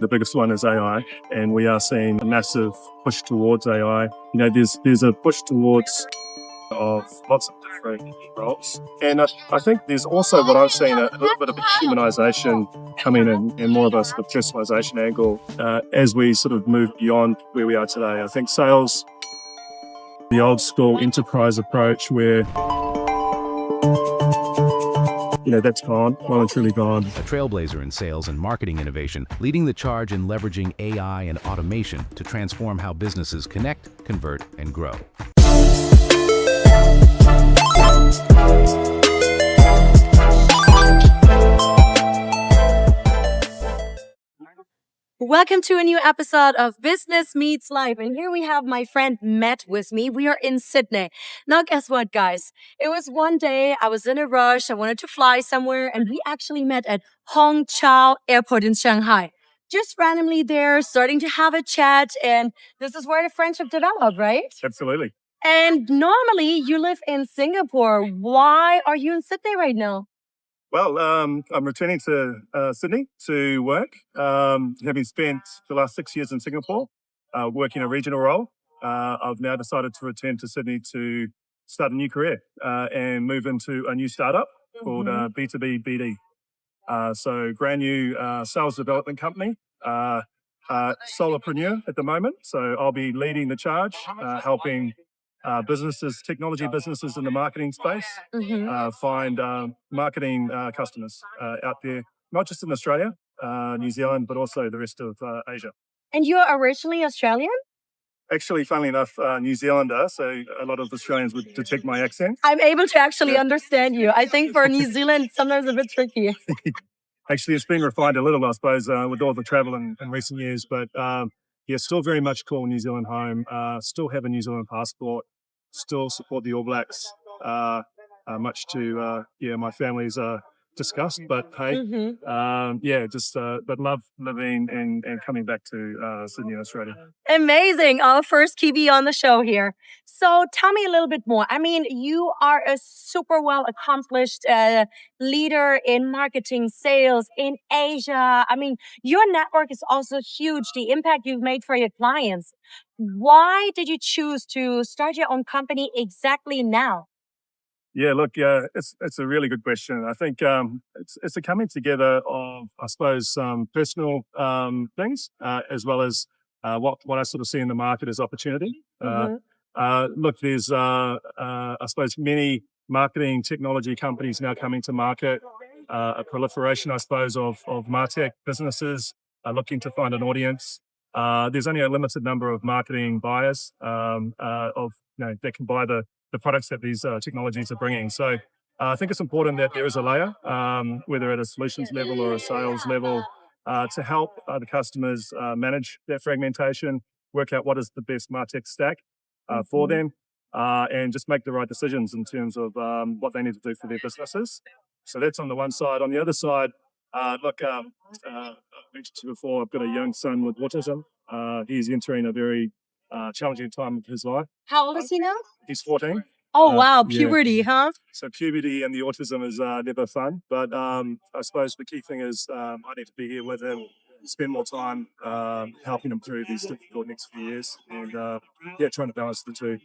The biggest one is AI, and we are seeing a massive push towards AI. There's a push towards of lots of different roles. And I think there's also what I've seen a little bit of a humanization coming in and more of a sort of personalization angle as we sort of move beyond where we are today. I think sales, the old school enterprise approach where that's gone, well and truly gone. A trailblazer in sales and marketing innovation, leading the charge in leveraging AI and automation to transform how businesses connect, convert, and grow. Welcome to a new episode of Business Meets Life. And here we have my friend Matt with me. We are in Sydney. Now, guess what, guys? It was one day, I was in a rush. I wanted to fly somewhere, and we actually met at Hongqiao Airport in Shanghai. Just randomly there, starting to have a chat. And this is where the friendship developed, right? Absolutely. And normally you live in Singapore. Why are you in Sydney right now? Well, I'm returning to Sydney to work, having spent the last 6 years in Singapore, working a regional role. I've now decided to return to Sydney to start a new career and move into a new startup called B2B BD. So brand new sales development company, solopreneur at the moment. So I'll be leading the charge, helping businesses, technology businesses in the marketing space, find marketing customers out there, not just in Australia, New Zealand, but also the rest of Asia. And you're originally Australian? Actually, funnily enough, New Zealander, so a lot of Australians would detect my accent. I'm able to actually understand you. I think for New Zealand, it's sometimes a bit tricky. Actually, it's been refined a little, I suppose, with all the travel in recent years, but yeah, still very much call New Zealand home, still have a New Zealand passport, still support the All Blacks, much to my family's disgust, but hey, but love living and coming back to Sydney, Australia. Amazing. Our first Kiwi on the show here. So tell me a little bit more. I mean, you are a super well accomplished leader in marketing, sales in Asia. I mean, your network is also huge, the impact you've made for your clients. Why did you choose to start your own company exactly now? Yeah, look, it's a really good question. I think it's a coming together of, I suppose, some personal things as well as what I sort of see in the market as opportunity. Look, there's I suppose many marketing technology companies now coming to market. A proliferation, I suppose, of Martech businesses looking to find an audience. There's only a limited number of marketing buyers that can buy the products that these technologies are bringing. So I think it's important that there is a layer, whether at a solutions level or a sales level, to help the customers manage their fragmentation, work out what is the best MarTech stack for them, and just make the right decisions in terms of what they need to do for their businesses. So that's on the one side. On the other side, look, I've mentioned to you before, I've got a young son with autism. He's entering a very challenging time of his life. How old is he now? He's 14. Oh, wow. Puberty, huh? So puberty and the autism is never fun. But I suppose the key thing is I need to be here with him, spend more time helping him through these difficult next few years and, trying to balance the two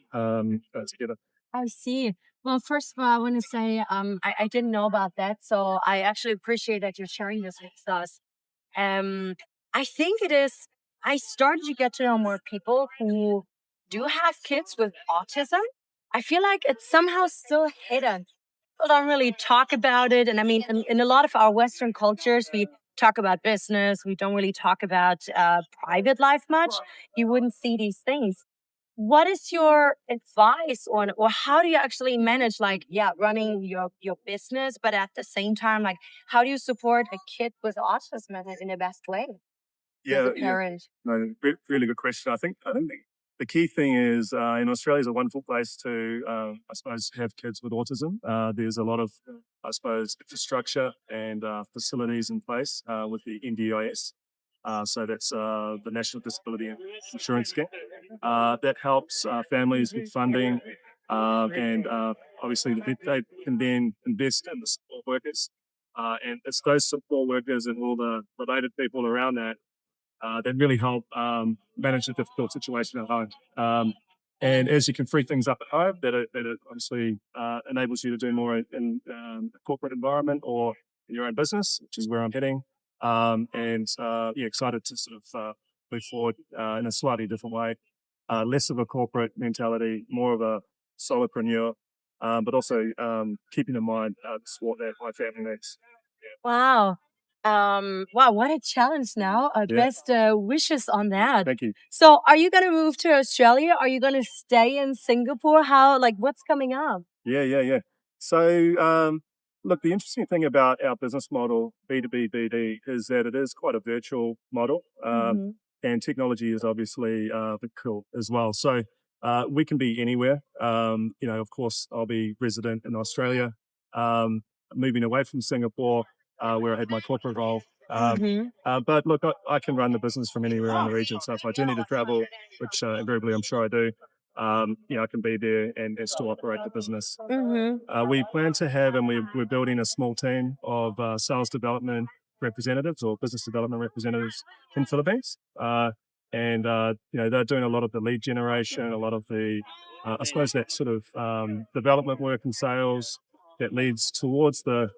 together. I see. Well, first of all, I want to say I didn't know about that. So I actually appreciate that you're sharing this with us. I think I started to get to know more people who do have kids with autism. I feel like it's somehow still hidden. People don't really talk about it. And I mean, in a lot of our Western cultures, we talk about business. We don't really talk about private life much. You wouldn't see these things. What is your advice on, or how do you actually manage, running your business, but at the same time, how do you support a kid with autism in the best way? As a parent? No, really good question. I think the key thing is, in Australia is a wonderful place to, I suppose, have kids with autism. There's a lot of, I suppose, infrastructure and facilities in place with the NDIS. So that's the National Disability Insurance Scheme. That helps families with funding and obviously they can then invest in the support workers. And it's those support workers and all the related people around that that really help manage a difficult situation at home. And as you can free things up at home, that it obviously enables you to do more in a corporate environment or your own business, which is where I'm heading. Excited to sort of move forward in a slightly different way. Less of a corporate mentality, more of a solopreneur, but also keeping in mind the support that my family needs. Wow. Wow, what a challenge now. Yeah. Best wishes on that. Thank you. So are you gonna move to Australia? Are you gonna stay in Singapore? What's coming up? Yeah. So, look, the interesting thing about our business model, B2B, BD, is that it is quite a virtual model. Hmm. And technology is obviously cool as well. So we can be anywhere. Of course, I'll be resident in Australia, moving away from Singapore, where I had my corporate role. Hmm. But look, I can run the business from anywhere in the region. So if I do need to travel, which invariably I'm sure I do, I can be there and still operate the business. Hmm. We plan to have, and we're building a small team of sales development representatives or business development representatives in Philippines. They're doing a lot of the lead generation, a lot of the, I suppose, that sort of development work and sales that leads towards the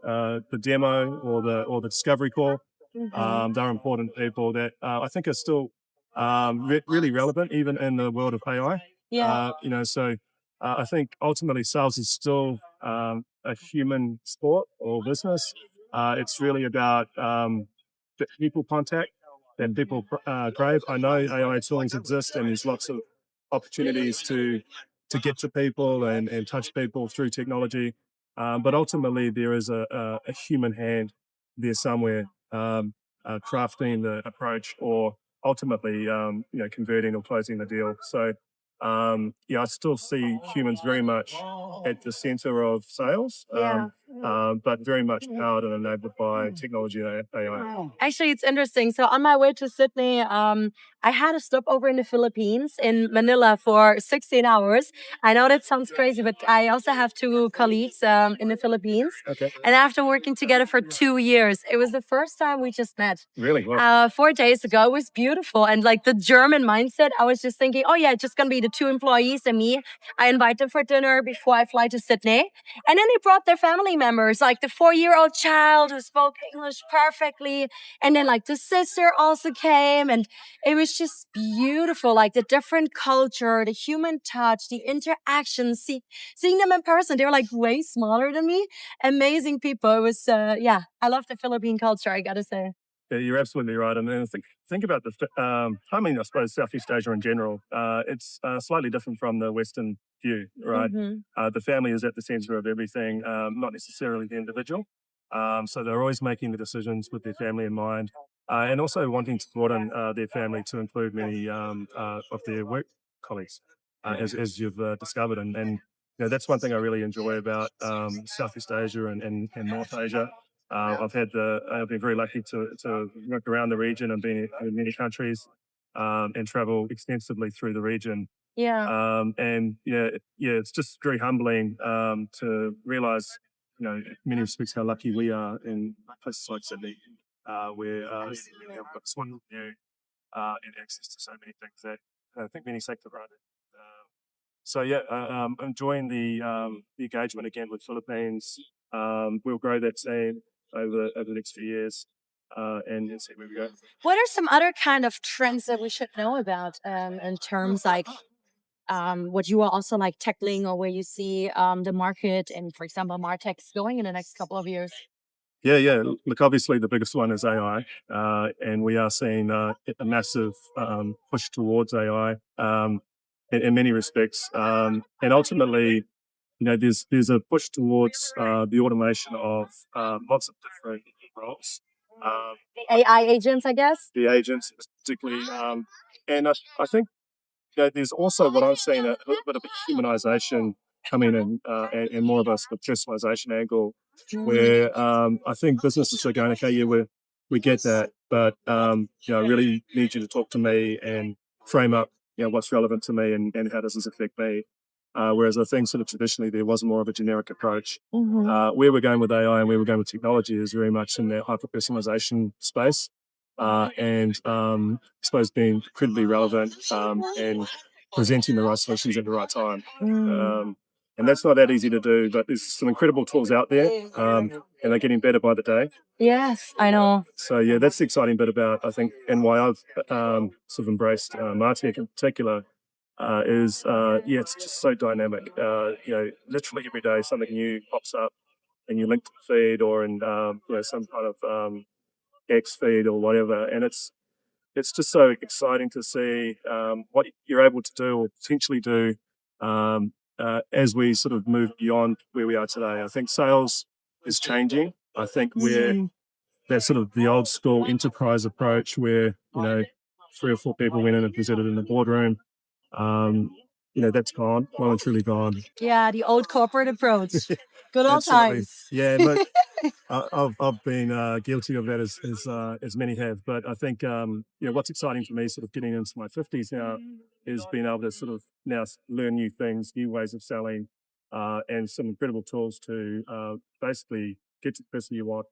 demo or the discovery call. Hmm. They're important people that I think are still really relevant even in the world of AI. Yeah. I think ultimately sales is still a human sport or business. It's really about the people contact that people crave. I know AI toolings exist and there's lots of opportunities to get to people and touch people through technology. But ultimately, there is a human hand there somewhere crafting the approach or ultimately, converting or closing the deal. So, I still see humans very much at the center of sales, Yeah. but very much powered and enabled by technology and AI. Actually, it's interesting. So on my way to Sydney, I had a stopover in the Philippines, in Manila, for 16 hours. I know that sounds crazy, but I also have two colleagues in the Philippines. Okay. And after working together for 2 years, it was the first time we just met. Really? Well, 4 days ago, it was beautiful. And like the German mindset, I was just thinking, oh yeah, it's just gonna be the two employees and me. I invite them for dinner before I fly to Sydney. And then they brought their family members, like the 4-year-old child who spoke English perfectly. And then like the sister also came, and it was just beautiful. Like the different culture, the human touch, the interactions, seeing them in person. They were like way smaller than me. Amazing people. It was, I love the Philippine culture, I gotta say. yeah, you're absolutely right. And then think about I suppose Southeast Asia in general, it's slightly different from the Western view, right? Hmm. The family is at the center of everything, not necessarily the individual. So they're always making the decisions with their family in mind, and also wanting to broaden their family to include many of their work colleagues, as you've discovered. That's one thing I really enjoy about Southeast Asia and North Asia. I've been very lucky to work around the region and been in many countries and travel extensively through the region. Yeah. It's just very humbling to realize, in many respects, how lucky we are in places like Sydney, where we have got this wonderful view and access to so many things that I think many take for granted. Enjoying the engagement again with Philippines. We'll grow that team over the next few years, and see where we go. What are some other kind of trends that we should know about in terms like what you are also like tackling, or where you see the market and, for example, Martech is going in the next couple of years? Yeah. Look, obviously the biggest one is AI, and we are seeing a massive push towards AI in many respects, and ultimately, there's a push towards the automation of lots of different roles. Um, AI agents, I guess. the agents, particularly, and I think there's also what I'm seeing a little bit of a humanization coming in, and more of a sort of personalization angle, Mm. where I think businesses are going, okay, yeah, we get that, but I really need you to talk to me and frame up, what's relevant to me and how does this affect me. Whereas I think sort of traditionally there was more of a generic approach. Mhm. Where we're going with AI and where we're going with technology is very much in that hyper personalization space. and I suppose being incredibly relevant and presenting the right solutions at the right time. And that's not that easy to do, but there's some incredible tools out there, and they're getting better by the day. Yes, I know. So yeah, that's the exciting bit about, I think, and why I've sort of embraced Martech in particular, is it's just so dynamic. Literally every day something new pops up in your LinkedIn feed or in some kind of X feed or whatever, and it's just so exciting to see what you're able to do or potentially do as we sort of move beyond where we are today. I think sales is changing. I think we're that sort of the old school enterprise approach where 3 or 4 people went in and presented in the boardroom. That's gone. Well, it's really gone. Yeah, the old corporate approach. Good old Absolutely. times. Yeah, look, I've been guilty of that as many have. But I think what's exciting for me, sort of getting into my 50s now, is being able to sort of now learn new things, new ways of selling, and some incredible tools to basically get to the person you want,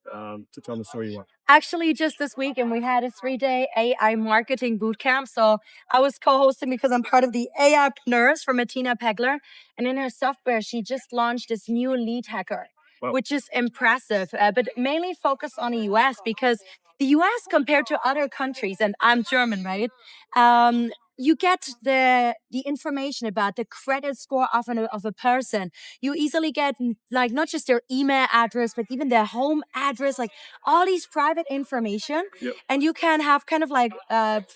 to tell the story you want. Actually, just this weekend, we had a 3-day AI marketing bootcamp. So I was co-hosting because I'm part of the AIpreneurs from Martina Pegler. And in her software, she just launched this new lead hacker, Wow. which is impressive, but mainly focused on the US because the US compared to other countries, and I'm German, right? You get the information about the credit score of a person. You easily get like not just their email address, but even their home address, like all these private information. Yep. And you can have kind of like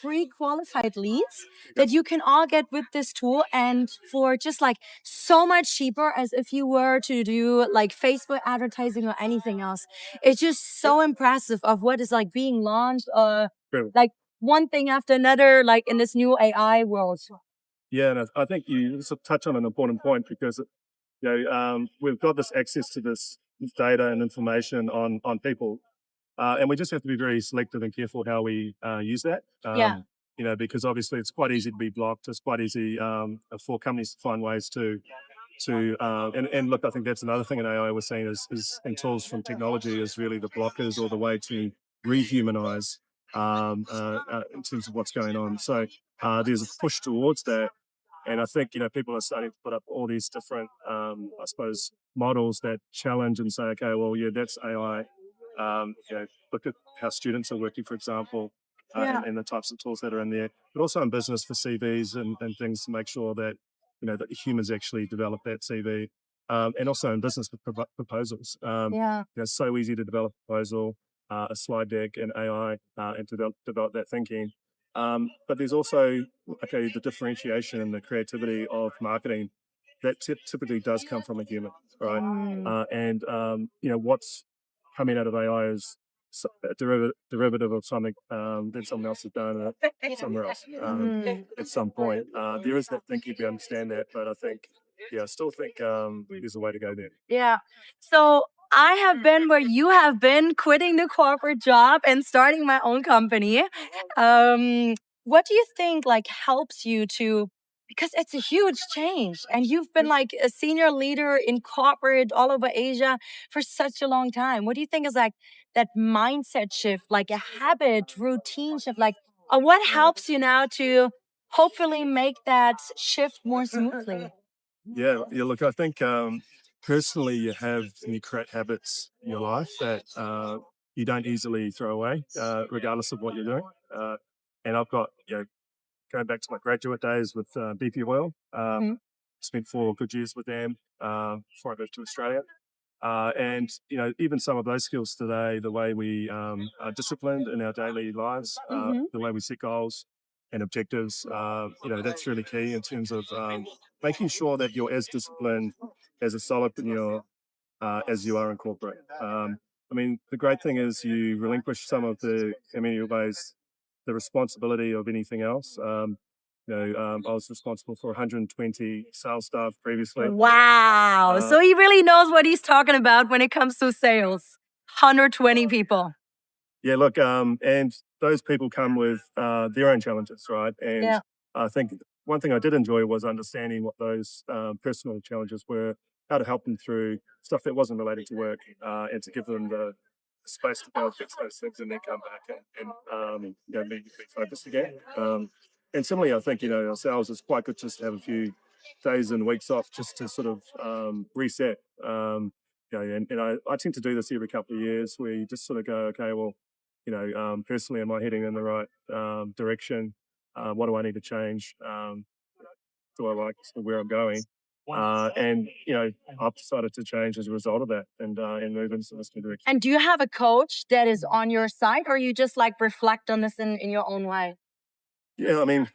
pre-qualified leads that you can all get with this tool, and for just like so much cheaper as if you were to do like Facebook advertising or anything else. It's just so impressive of what is like being launched, like one thing after another, like in this new AI world. Yeah, and I think you sort of touch on an important point because we've got this access to this data and information on people, and we just have to be very selective and careful how we use that. Because obviously it's quite easy to be blocked. It's quite easy for companies to find ways to and look, I think that's another thing in AI we're seeing is in tools from technology is really the blockers or the way to rehumanize in terms of what's going on. So there's a push towards that. And I think, people are starting to put up all these different, I suppose, models that challenge and say, okay, well, yeah, that's AI. Look at how students are working, for example, and the types of tools that are in there, but also in business for CVs and things to make sure that, that the humans actually develop that CV. And also in business proposals. It's so easy to develop a proposal, a slide deck in AI, and to develop that thinking. But there's also, the differentiation and the creativity of marketing that typically does come from a human, right? What's coming out of AI is a derivative of something that someone else has done somewhere else at some point. There is that thinking, we understand that, but I think, I still think there's a way to go there. Yeah. So I have been where you have been, quitting the corporate job and starting my own company. What do you think like helps you to, because it's a huge change and you've been like a senior leader in corporate all over Asia for such a long time. What do you think is like that mindset shift, like a habit, routine shift, like what helps you now to hopefully make that shift more smoothly? Yeah. Look, I think personally, you create habits in your life that you don't easily throw away, regardless of what you're doing. And I've got, going back to my graduate days with BP Oil, spent 4 good years with them before I moved to Australia. And even some of those skills today, the way we are disciplined in our daily lives, the way we set goals and objectives, that's really key in terms of making sure that you're as disciplined as a solopreneur as you are in corporate. The great thing is you relinquish some of the, in many ways, the responsibility of anything else. I was responsible for 120 sales staff previously. Wow. So he really knows what he's talking about when it comes to sales. 120 people. Yeah, look, and those people come with their own challenges, right? And I think one thing I did enjoy was understanding what those personal challenges were, how to help them through stuff that wasn't related to work, and to give them the space to go and fix those things and then come back and be focused again. And similarly, I think, ourselves, it's quite good just to have a few days and weeks off just to sort of reset. And I tend to do this every couple of years where you just sort of go, okay, well, personally, am I heading in the right direction? What do I need to change? Do I like where I'm going? I've decided to change as a result of that and move into this new direction. And do you have a coach that is on your side, or you just like reflect on this in your own way? Yeah, I mean,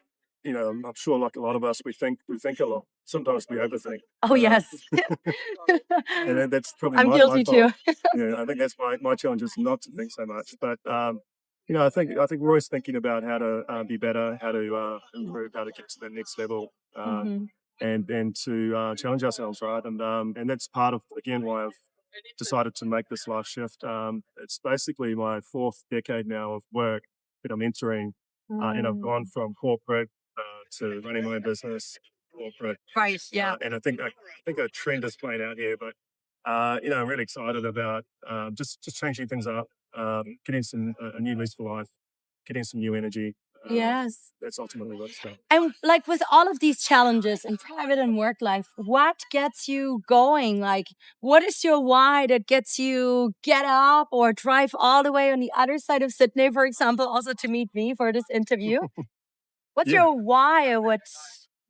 I'm sure like a lot of us, we think a lot. Sometimes we overthink. Oh, yes. And that's probably I'm my guilty too. Yeah, I think that's my challenge is not to think so much. But I think we're always thinking about how to be better, how to improve, how to get to the next level, and to challenge ourselves, right? And that's part of again why I've decided to make this life shift. It's basically my fourth decade now of work that I'm entering, and I've gone from corporate to running my own business, corporate. Right. Yeah. And I think a trend is playing out here, but I'm really excited about just changing things up, getting a new lease for life, getting some new energy. Yes. That's ultimately what's done. And like with all of these challenges in private and work life, what gets you going? Like, what is your why that gets you get up or drive all the way on the other side of Sydney, for example, also to meet me for this interview? What's Yeah. your why, or what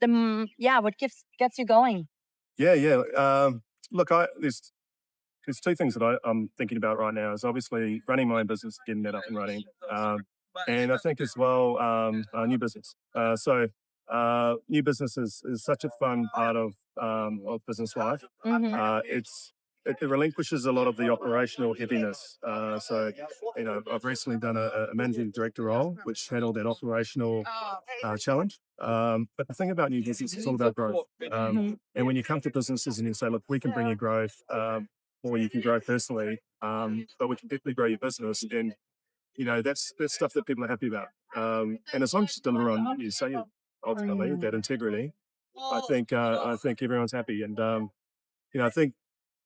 gets you going? Yeah. Look, there's two things that I'm thinking about right now. Is obviously running my own business, getting that up and running, and I think as well a new business. New business is such a fun part of business life. It relinquishes a lot of the operational heaviness. I've recently done a managing director role, which handled that operational challenge. But the thing about new business, it's all about growth. And when you come to businesses and you say, look, we can bring you growth, or you can grow personally, but we can definitely grow your business, then that's stuff that people are happy about. And as long as you deliver on what you say, ultimately that integrity, I think everyone's happy. And I think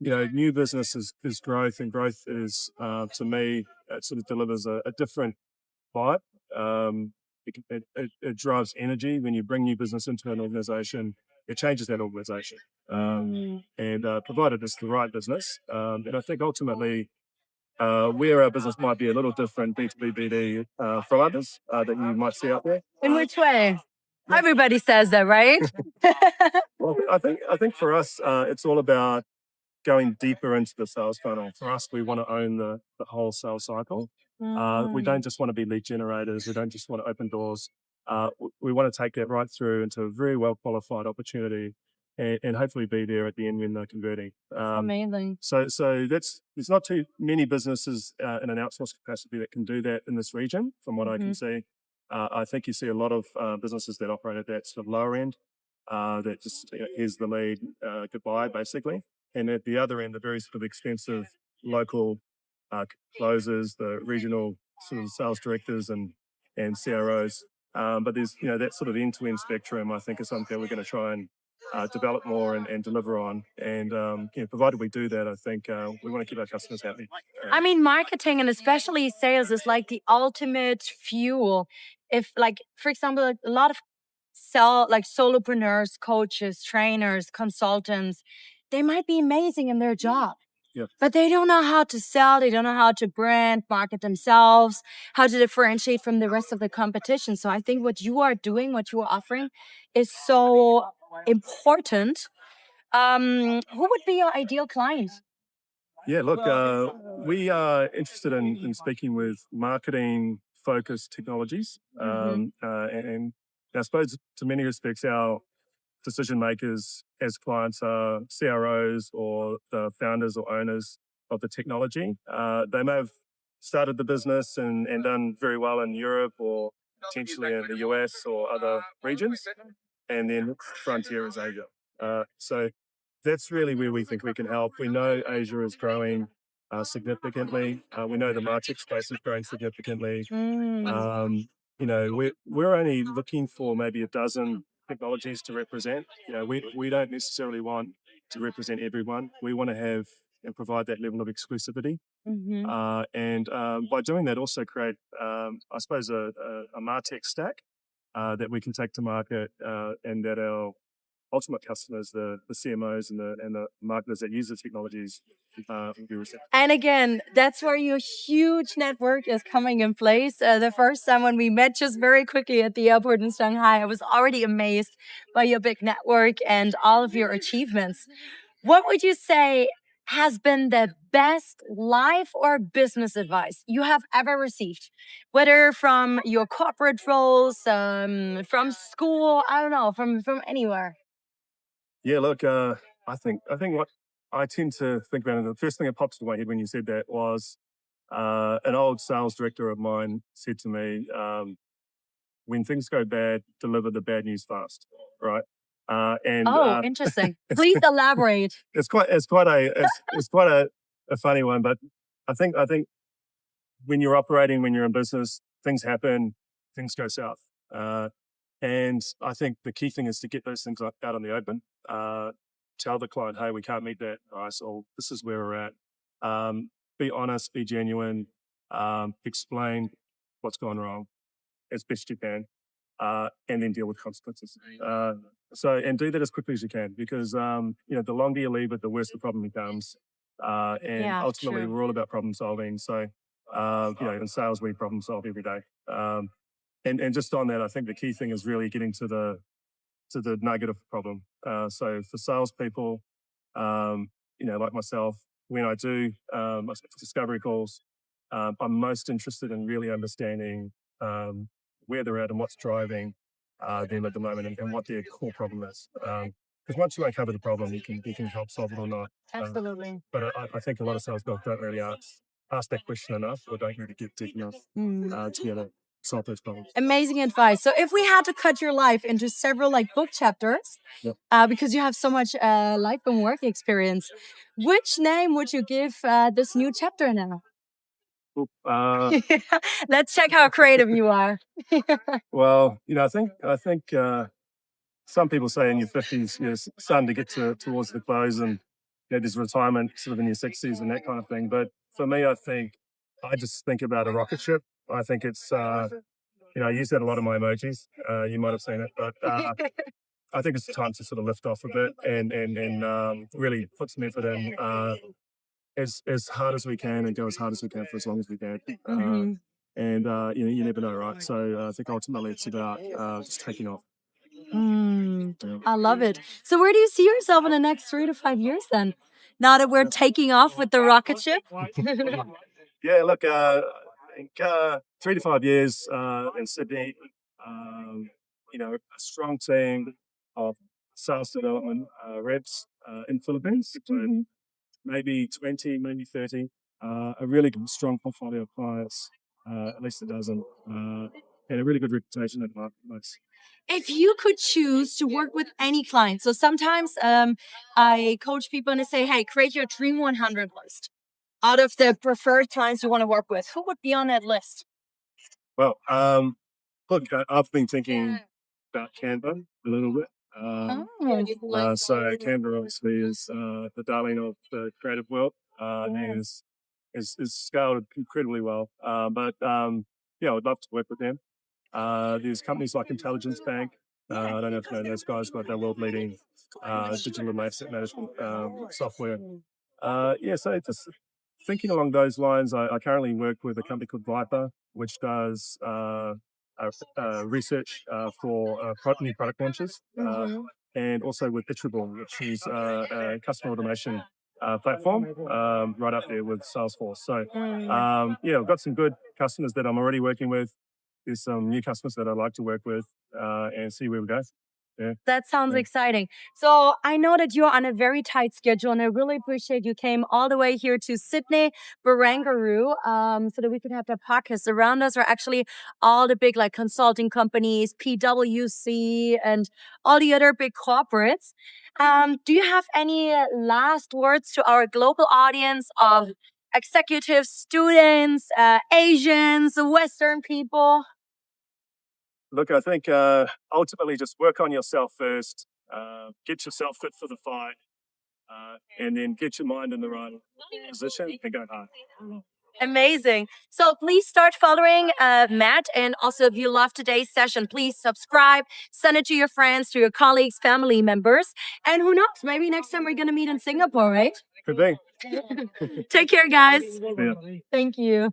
new business is growth, and growth is to me it sort of delivers a different vibe. It drives energy when you bring new business into an organization. It changes that organization, and provided it's the right business. And I think ultimately, where our business might be a little different B2B BD from others that you might see out there. In which way? Everybody says that, right? Well, I think for us, it's all about going deeper into the sales funnel. For us, we want to own the whole sales cycle. We don't just want to be lead generators. We don't just want to open doors. We want to take that right through into a very well qualified opportunity, and hopefully be there at the end when they're converting. Amazing. So there's not too many businesses in an outsourced capacity that can do that in this region, from what I can see. I think you see a lot of businesses that operate at that sort of lower end, that just here's the lead, goodbye, basically. And at the other end, the very sort of expensive local closers, the regional sort of sales directors and CROs. But there's that sort of end-to-end spectrum. I think is something we're going to try and develop more and deliver on. And provided we do that, I think we want to keep our customers happy. I mean, marketing and especially sales is like the ultimate fuel. If, like, for example, a lot of solopreneurs, coaches, trainers, consultants, they might be amazing in their job. Yeah. But they don't know how to sell. They don't know how to brand, market themselves, how to differentiate from the rest of the competition. So I think what you are doing, what you are offering, is so important. Who would be your ideal client? Yeah, look, we are interested in speaking with marketing-focused technologies, and I suppose to many respects, our decision makers as clients are CROs or the founders or owners of the technology. They may have started the business and done very well in Europe or potentially in the US or other regions, and then frontier is Asia. So that's really where we think we can help. We know Asia is growing significantly. We know the Martech space is growing significantly. We're only looking for maybe a dozen technologies to represent. We don't necessarily want to represent everyone. We want to have and provide that level of exclusivity. Mm-hmm. And by doing that, also create, I suppose, a Martech stack that we can take to market, and that our ultimate customers, the CMOs and the marketers that use the technologies, will be receptive. And again, that's where your huge network is coming in place. The first time when we met just very quickly at the airport in Shanghai, I was already amazed by your big network and all of your achievements. What would you say has been the best life or business advice you have ever received? Whether from your corporate roles, from school, I don't know, from anywhere. Yeah, look, I think what I tend to think about, and the first thing that popped into my head when you said that was an old sales director of mine said to me, "When things go bad, deliver the bad news fast." Right? And Oh, interesting. it's Please elaborate. it's quite a funny one, but I think when you're operating, when you're in business, things happen, things go south. And I think the key thing is to get those things out on the open. Tell the client, hey, we can't meet that price, or this is where we're at. Be honest, be genuine, explain what's gone wrong as best you can, and then deal with consequences. And do that as quickly as you can, because the longer you leave it, the worse the problem becomes. And Yeah, ultimately, true. we're all about problem solving. So in sales, we problem solve every day. And just on that, I think the key thing is really getting to the nugget of the problem. So for salespeople, like myself, when I do my discovery calls, I'm most interested in really understanding where they're at and what's driving them at the moment, and what their core problem is. Because once you uncover the problem, you can help solve it or not. Absolutely. But I think a lot of sales guys don't really ask that question enough, or don't really get deep enough to be able to solve those problems. Amazing advice. So if we had to cut your life into several like book chapters, Yep. because you have so much life and work experience, which name would you give this new chapter now? Cool. Let's check how creative you are. Well, I think some people say in your 50s you're starting to get towards the close, and there's retirement sort of in your 60s and that kind of thing. But for me, I just think about a rocket ship. I think it's I use that a lot in my emojis. You might have seen it, but I think it's time to sort of lift off a bit, and really put some effort in, as hard as we can, and go as hard as we can for as long as we can. Mhm. And you never know, right? So I think ultimately it's about just taking off. Yeah. I love it. So where do you see yourself in the next 3 to 5 years then? Now that we're taking off with the rocket ship? Yeah, look, I think 3 to 5 years in Sydney. A strong team of sales development reps in Philippines. So Mhm. maybe 20, maybe 30. A really good, strong portfolio of clients, at least a dozen, and a really good reputation in the marketplace. If you could choose to work with any client, so sometimes I coach people and I say, hey, create your dream 100 list out of the preferred clients you want to work with. Who would be on that list? Well, look, I've been thinking about Canva a little bit. So Canva obviously is the darling of the creative world, and is scaled incredibly well. But yeah, I'd love to work with them. There's companies like Intelligence Bank. I don't know if you know those guys, but they're world leading digital and asset management software. Yeah, so just thinking along those lines, I currently work with a company called Viper, which does research for new product launches, and also with Iterable, which is a customer automation platform, right up there with Salesforce. So yeah, I've got some good customers that I'm already working with. There's some new customers that I'd like to work with, and see where we go. Yeah. That sounds Yeah. exciting. So I know that you're on a very tight schedule, and I really appreciate you came all the way here to Sydney, Barangaroo, so that we could have that podcast. Around us are actually all the big like consulting companies, PwC, and all the other big corporates. Do you have any last words to our global audience of executives, students, Asians, Western people? Look, I think ultimately just work on yourself first. Get yourself fit for the fight. and then get your mind in the right position and go hard. Amazing. So please start following Matt. And also, if you love today's session, please subscribe, send it to your friends, to your colleagues, family members. And who knows, maybe next time we're going to meet in Singapore, right? Could be. Take care, guys. Yeah. Thank you.